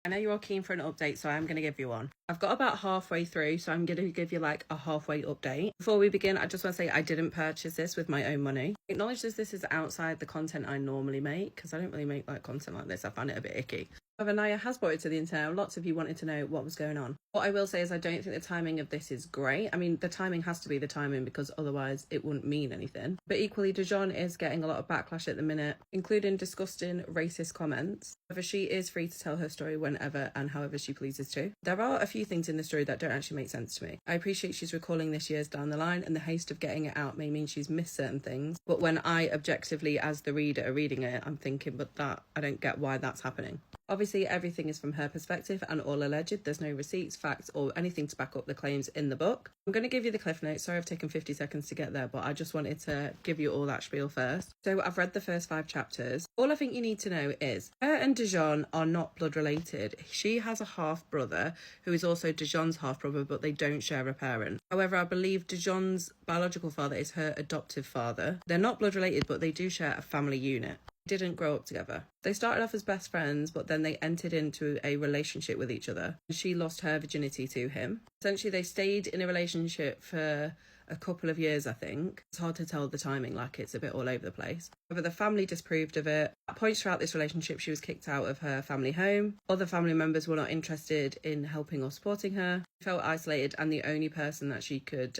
I know you're all keen for an update, so I'm going to give you one. I've got about halfway through, so I'm going to give you like a halfway update. Before we begin, I just want to say I didn't purchase this with my own money. Acknowledge this is outside the content I normally make, because I don't really make like content like this. I find it a bit icky. However, Naya has brought it to the internet. Lots of you wanted to know what was going on. What I will say is I don't think the timing of this is great. I mean, the timing has to be the timing because otherwise it wouldn't mean anything. But equally, Dijon is getting a lot of backlash at the minute, including disgusting racist comments. However, she is free to tell her story whenever and however she pleases to. There are a few things in the story that don't actually make sense to me. I appreciate she's recalling this years down the line, and the haste of getting it out may mean she's missed certain things. But when I objectively, as the reader, are reading it, I'm thinking, but that I don't get why that's happening. Obviously, everything is from her perspective and all alleged. There's no receipts, facts, or anything to back up the claims in the book. I'm going to give you the cliff notes. Sorry I've taken 50 seconds to get there, but I just wanted to give you all that spiel first. So I've read the first 5 chapters. All I think you need to know is her and Dijon are not blood related. She has a half brother who is also Dijon's half brother, but they don't share a parent. However, I believe Dijon's biological father is her adoptive father. They're not blood related, but they do share a family unit. Didn't grow up together. They started off as best friends, but then they entered into a relationship with each other. She lost her virginity to him. Essentially, they stayed in a relationship for a couple of years, I think. It's hard to tell the timing, like it's a bit all over the place. But the family disapproved of it. At points throughout this relationship, she was kicked out of her family home. Other family members were not interested in helping or supporting her. She felt isolated, and the only person that she could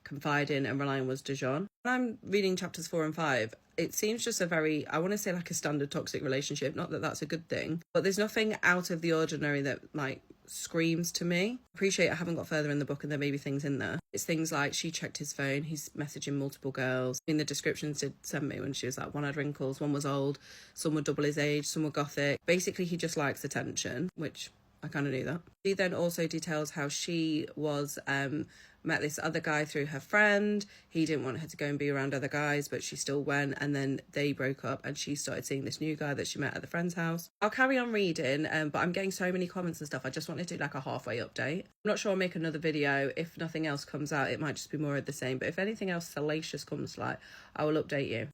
confide in and rely on was Dijon. When I'm reading chapters 4 and 5, it seems just a very, I want to say like a standard toxic relationship. Not that that's a good thing, but there's nothing out of the ordinary that like screams to me. Appreciate I haven't got further in the book and there may be things in there. It's things like she checked his phone, he's messaging multiple girls. In the descriptions did send me when she was like, one had wrinkles, one was old, some were double his age, some were gothic. Basically, he just likes attention, which I kind of knew that. She then also details how she was met this other guy through her friend. He didn't want her to go and be around other guys, but she still went, and then they broke up and she started seeing this new guy that she met at the friend's house. I'll carry on reading, but I'm getting so many comments and stuff. I just wanted to do like a halfway update. I'm not sure I'll make another video. If nothing else comes out, it might just be more of the same, but if anything else salacious comes to light, I will update you.